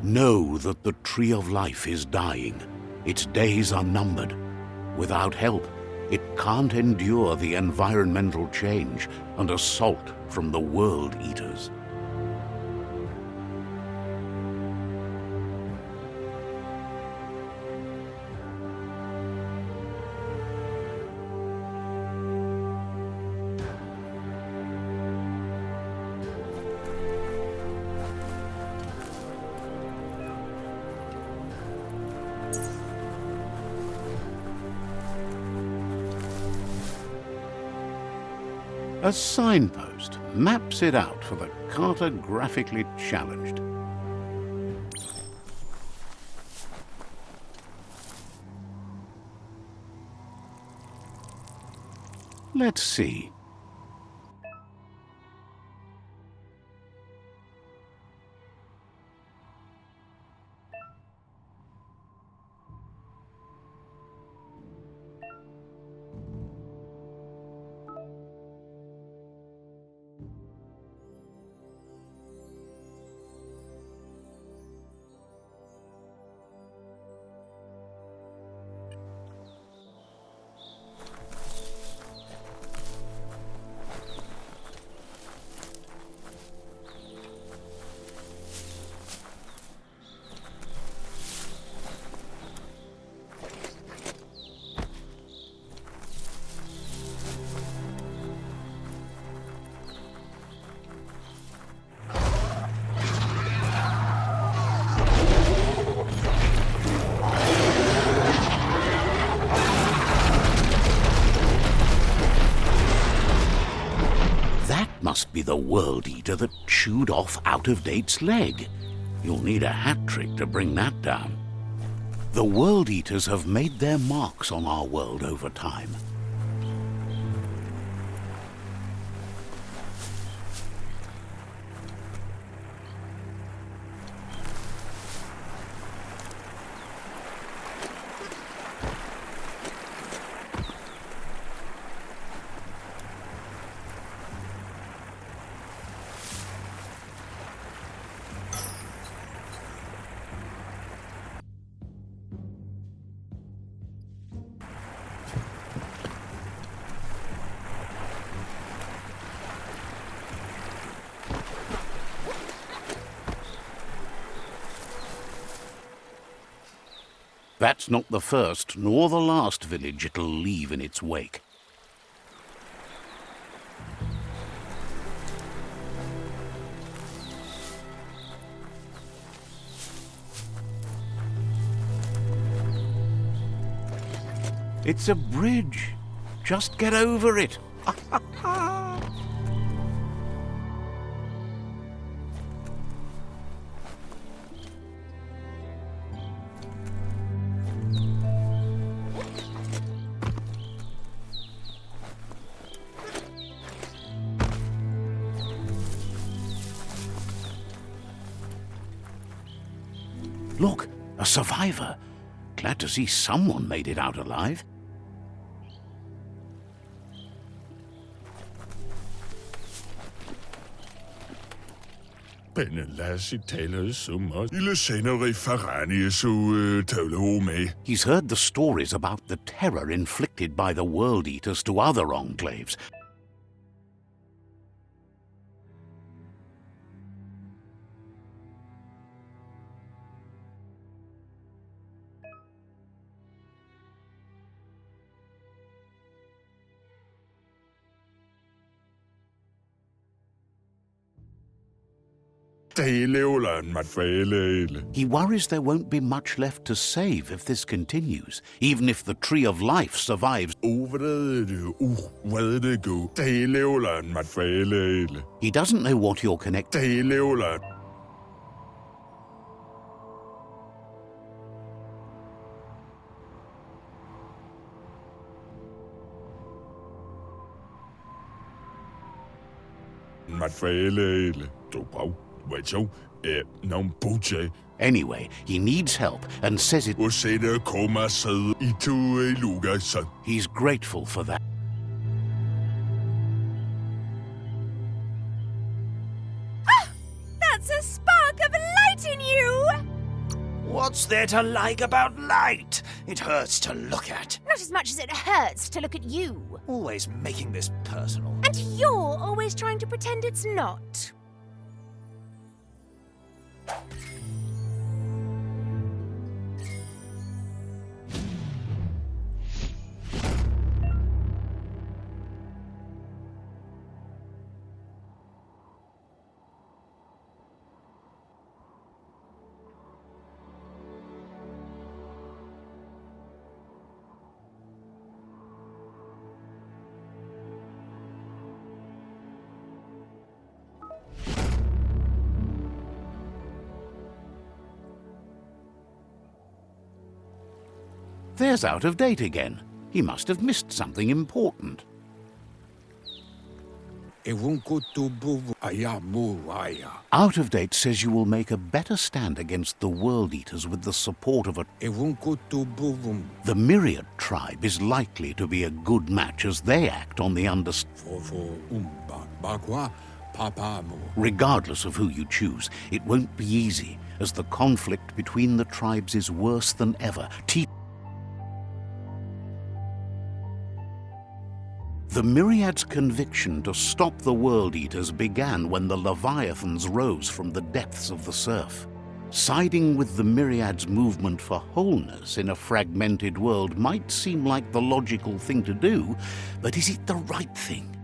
Know that the Tree of Life is dying. Its days are numbered. Without help, it can't endure the environmental change and assault from the World Eaters. A signpost maps it out for the cartographically challenged. Let's see. Must be the World Eater that chewed off Out-of-Date's leg. You'll need a hat trick to bring that down. The World Eaters have made their marks on our world over time. That's not the first nor the last village it'll leave in its wake. It's a bridge. Just get over it. Look, a survivor. Glad to see someone made it out alive. He's heard the stories about the terror inflicted by the World Eaters to other enclaves. He worries there won't be much left to save if this continues, even if the Tree of Life survives. He doesn't know what you're connected. Anyway, he needs help and says it. He's grateful for that. Ah! That's a spark of light in you! What's there to like about light? It hurts to look at. Not as much as it hurts to look at you. Always making this personal. And you're always trying to pretend it's not. There's Out of Date again. He must have missed something important. Out of Date says you will make a better stand against the World Eaters with the support of a... The Myriad tribe is likely to be a good match as they act on the Regardless of who you choose, it won't be easy, as the conflict between the tribes is worse than ever. The Myriad's conviction to stop the World Eaters began when the Leviathans rose from the depths of the surf. Siding with the Myriad's movement for wholeness in a fragmented world might seem like the logical thing to do, but is it the right thing?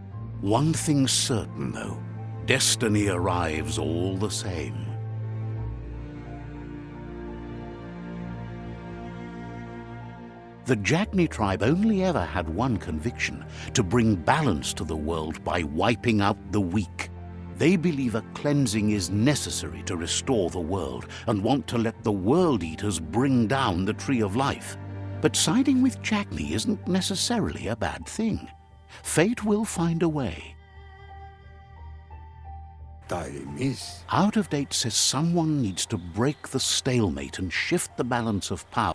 One thing's certain, though. Destiny arrives all the same. The Jagni tribe only ever had one conviction: to bring balance to the world by wiping out the weak. They believe a cleansing is necessary to restore the world and want to let the World Eaters bring down the Tree of Life. But siding with Jagni isn't necessarily a bad thing. Fate will find a way. Out of Date says someone needs to break the stalemate and shift the balance of power.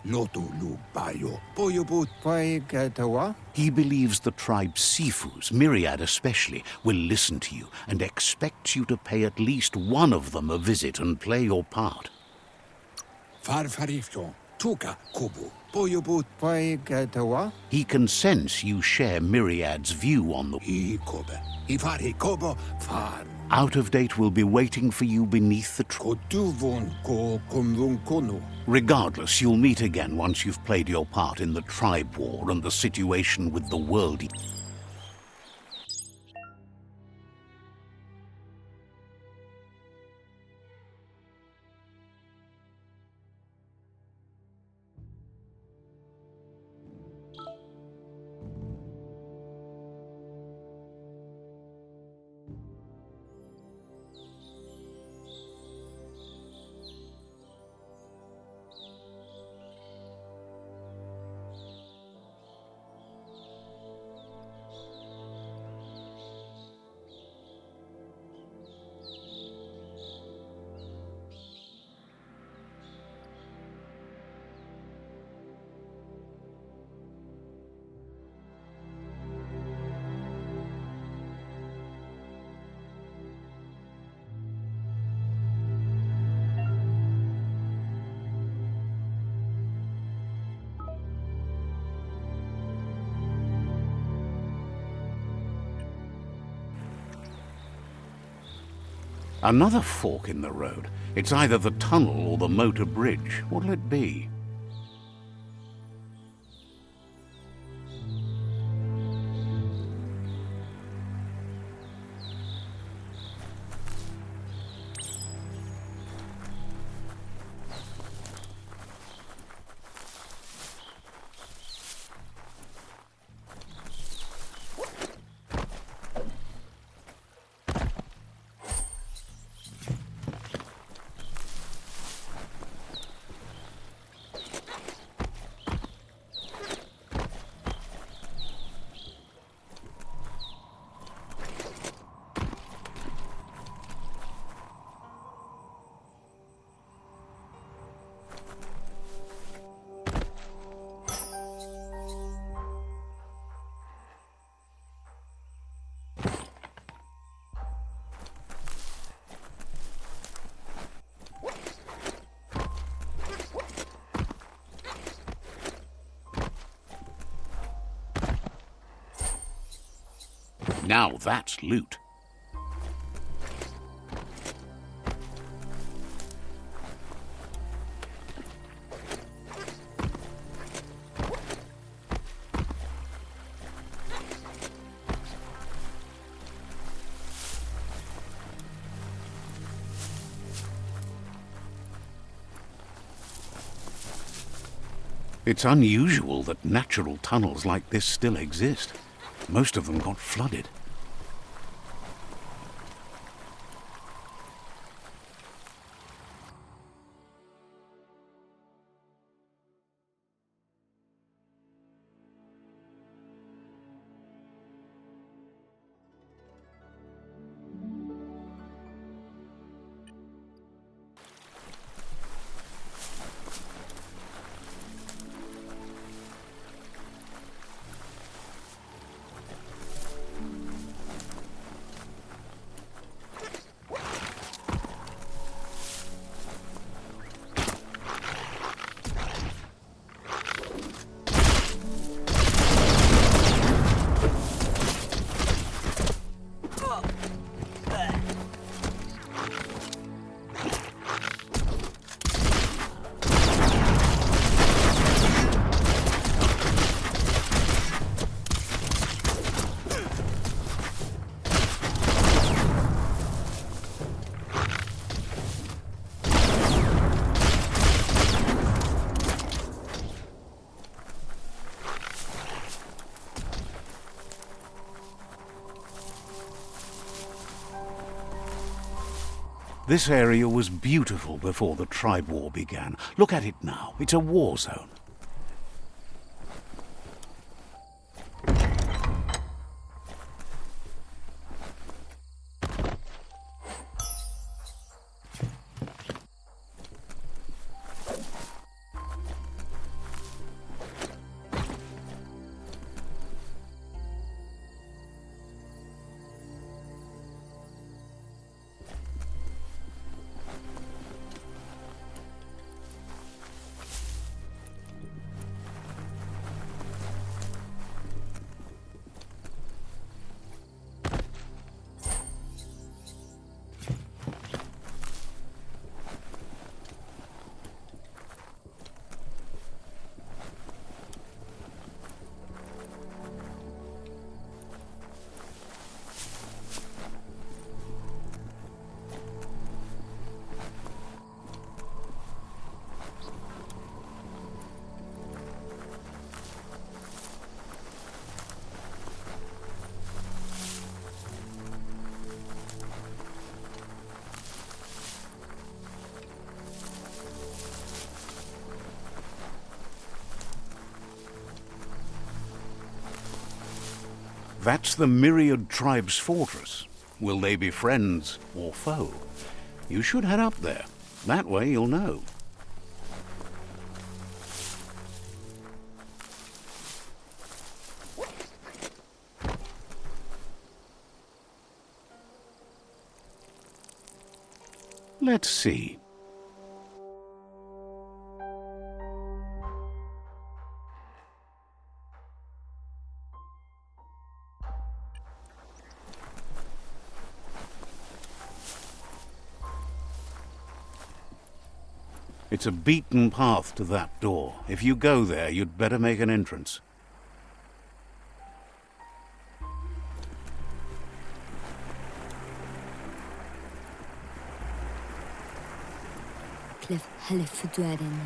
He believes the tribe Sifus, Myriad especially, will listen to you and expects you to pay at least one of them a visit and play your part. He can sense you share Myriad's view on the... Out of Date will be waiting for you beneath the Regardless, you'll meet again once you've played your part in the tribe war and the situation with the World Eaters. Another fork in the road. It's either the tunnel or the motor bridge. What'll it be? Now that's loot. It's unusual that natural tunnels like this still exist. Most of them got flooded. This area was beautiful before the tribe war began. Look at it now. It's a war zone. That's the Myriad Tribe's fortress. Will they be friends or foe? You should head up there. That way you'll know. Let's see. It's a beaten path to that door. If you go there, you'd better make an entrance.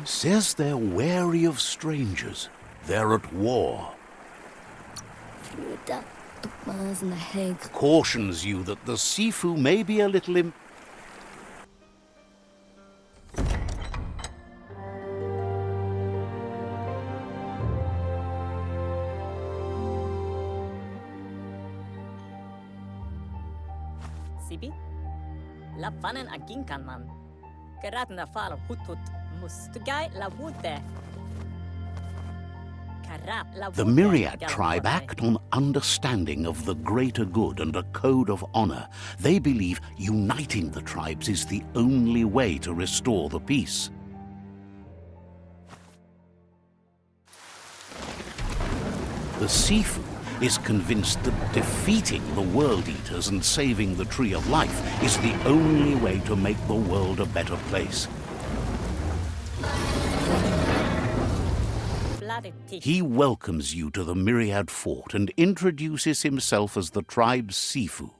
Says they're wary of strangers. They're at war. Cautions you that the Sifu may be a little Sibi? La fanen aginkan man. Karatna fal hutut mustugai la wute. The Myriad tribe act on understanding of the greater good and a code of honor. They believe uniting the tribes is the only way to restore the peace. The Sifu is convinced that defeating the World Eaters and saving the Tree of Life is the only way to make the world a better place. He welcomes you to the Myriad Fort and introduces himself as the tribe's Sifu.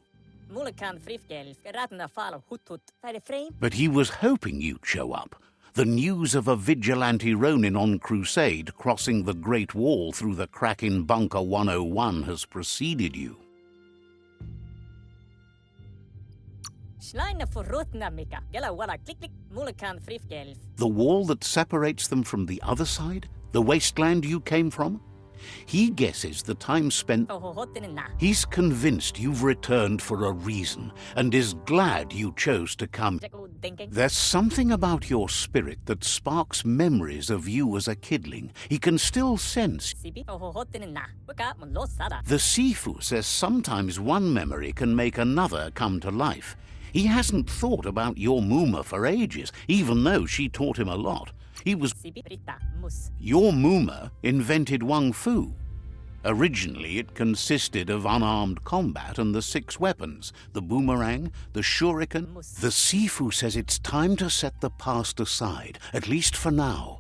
But he was hoping you'd show up. The news of a vigilante Ronin on crusade crossing the Great Wall through the crack in Bunker 101 has preceded you. The wall that separates them from the other side? The wasteland you came from? He guesses the time spent... He's convinced you've returned for a reason and is glad you chose to come. There's something about your spirit that sparks memories of you as a kidling. He can still sense... The Sifu says sometimes one memory can make another come to life. He hasn't thought about your Muma for ages, even though she taught him a lot. Your Muma invented Wung Fu. Originally, it consisted of unarmed combat and the 6 weapons, the boomerang, the shuriken. The Sifu says it's time to set the past aside, at least for now.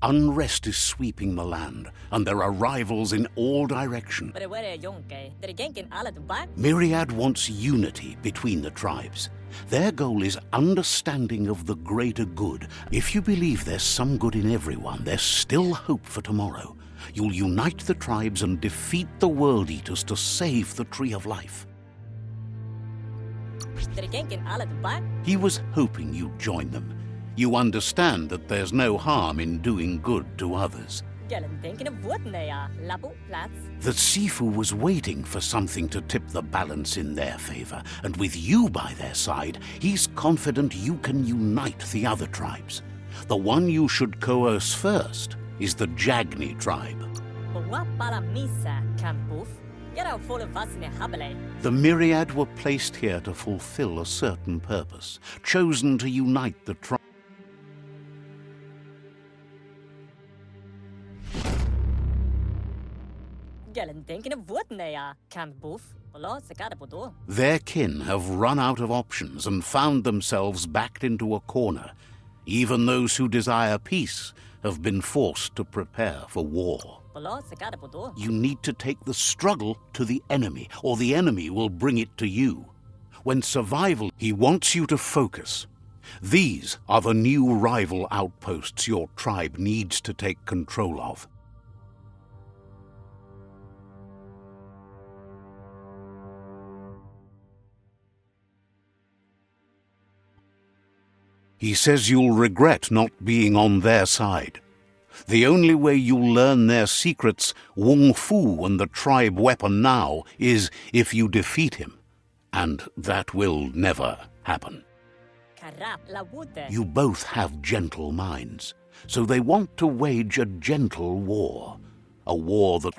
Unrest is sweeping the land, and there are rivals in all directions. Myriad wants unity between the tribes. Their goal is understanding of the greater good. If you believe there's some good in everyone, there's still hope for tomorrow. You'll unite the tribes and defeat the World Eaters to save the Tree of Life. He was hoping you'd join them. You understand that there's no harm in doing good to others. The Sifu was waiting for something to tip the balance in their favor, and with you by their side, he's confident you can unite the other tribes. The one you should coerce first is the Jagni tribe. The Myriad were placed here to fulfill a certain purpose, chosen to unite the tribe. Their kin have run out of options and found themselves backed into a corner. Even those who desire peace have been forced to prepare for war. You need to take the struggle to the enemy, or the enemy will bring it to you. When survival, he wants you to focus. These are the new rival outposts your tribe needs to take control of. He says you'll regret not being on their side. The only way you'll learn their secrets, Wung Fu and the tribe weapon now, is if you defeat him. And that will never happen. You both have gentle minds, so they want to wage a gentle war. A war that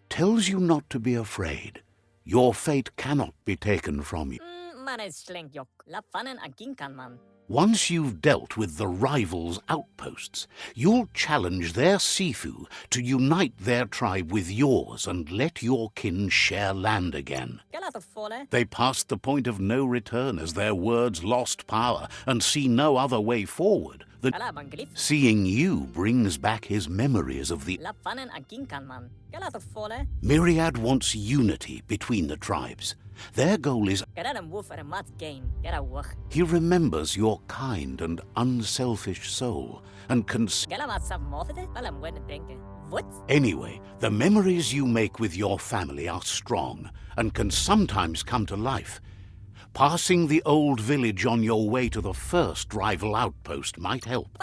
tells you not to be afraid. Your fate cannot be taken from you. Once you've dealt with the rivals' outposts, you'll challenge their Sifu to unite their tribe with yours and let your kin share land again. They passed the point of no return as their words lost power and see no other way forward. Seeing you brings back his memories of the... Myriad wants unity between the tribes. Their goal is... He remembers your kind and unselfish soul and can... Anyway, the memories you make with your family are strong and can sometimes come to life. Passing the old village on your way to the first rival outpost might help.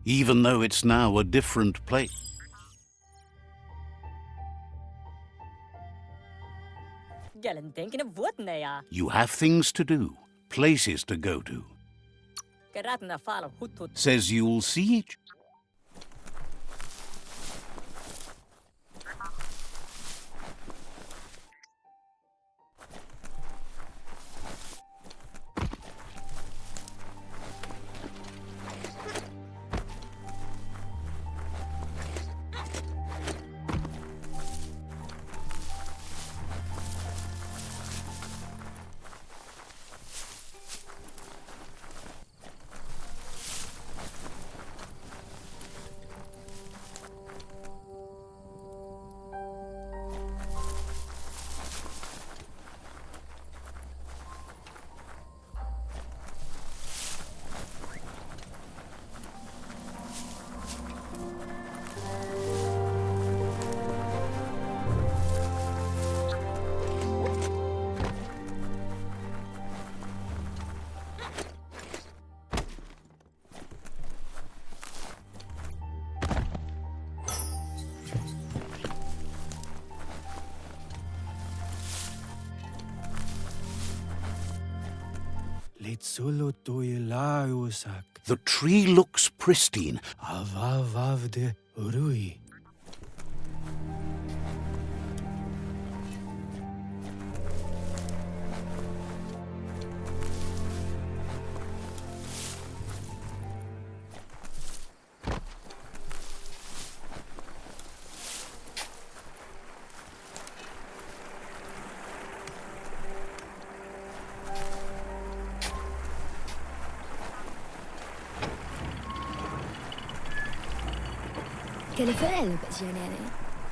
Even though it's now a different place. You have things to do, places to go to. Says you'll see each... The tree looks pristine. Avavavde Rui.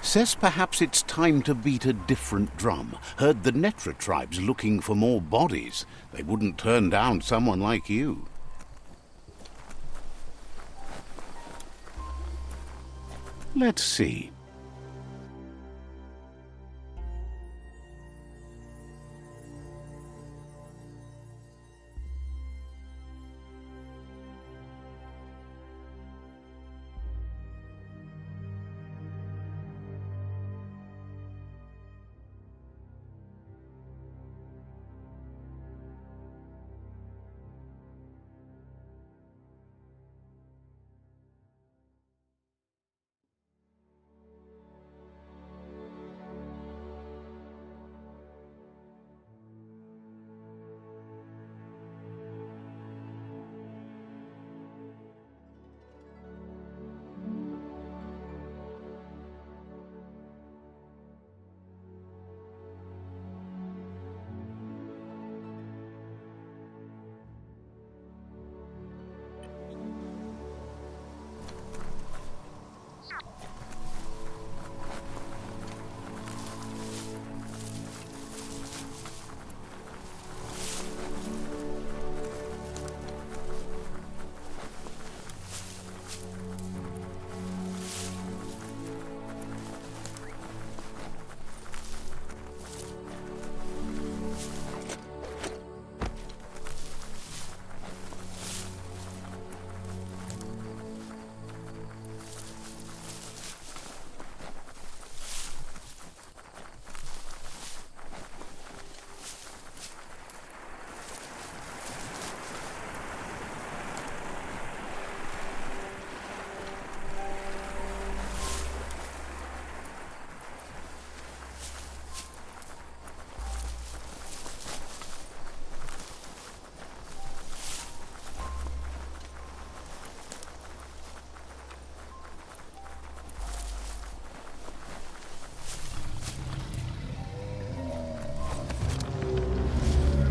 Says perhaps it's time to beat a different drum. Heard the Netra tribe's looking for more bodies. They wouldn't turn down someone like you. Let's see.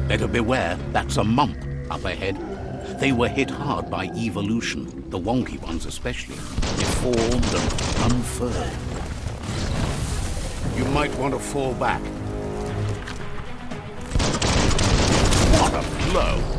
Better beware, that's a mump up ahead. They were hit hard by evolution, the wonky ones especially. Deformed and unfurled. You might want to fall back. What a blow!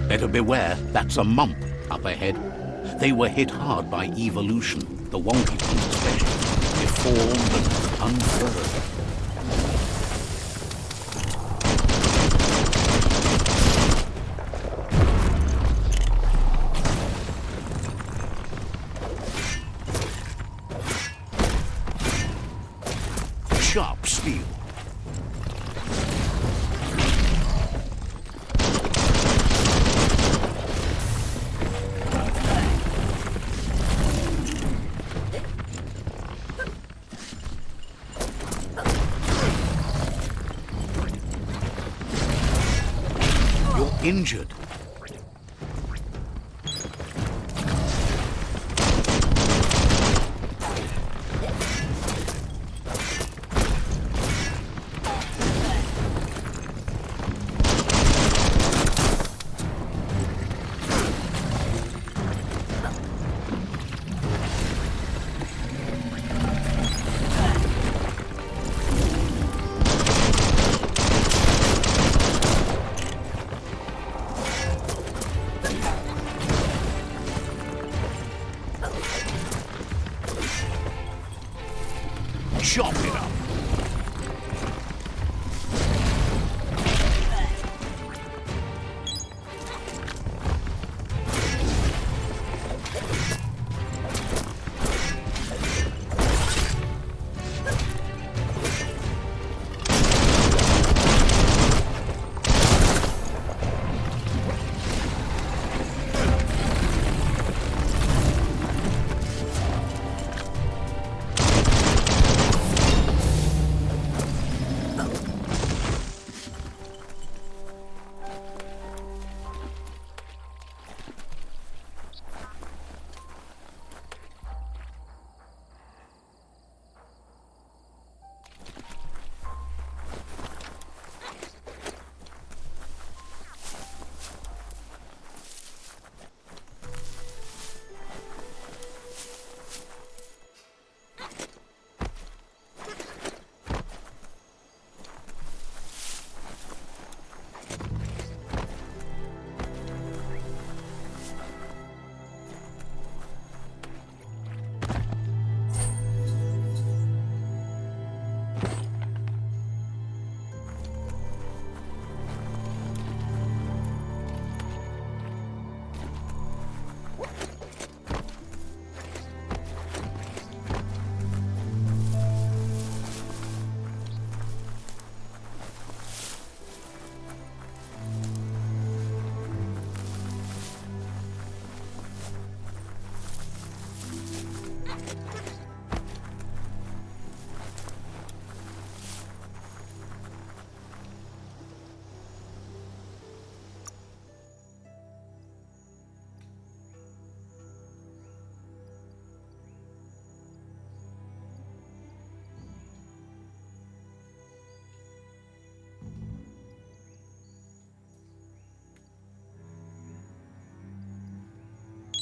Better beware, that's a mump up ahead. They were hit hard by evolution, the wonky ones especially, deformed and unfurled. Sharp steel. You're injured. Chop it up.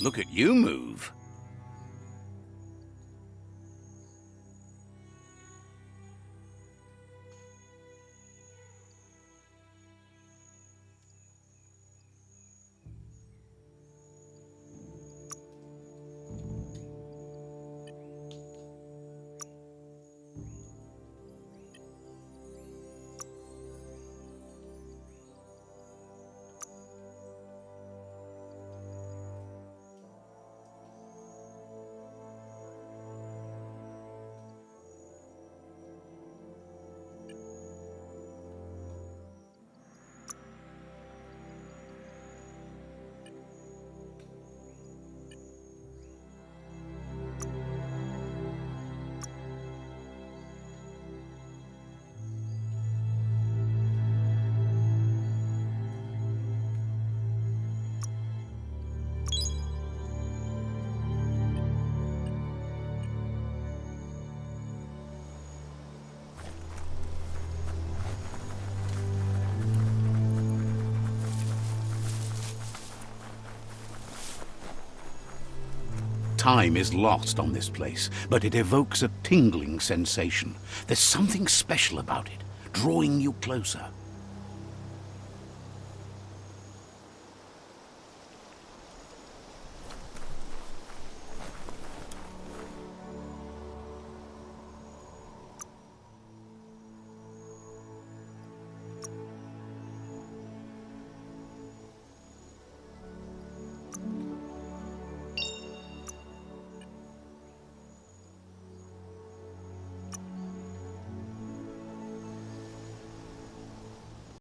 Look at you move. Time is lost on this place, but it evokes a tingling sensation. There's something special about it, drawing you closer.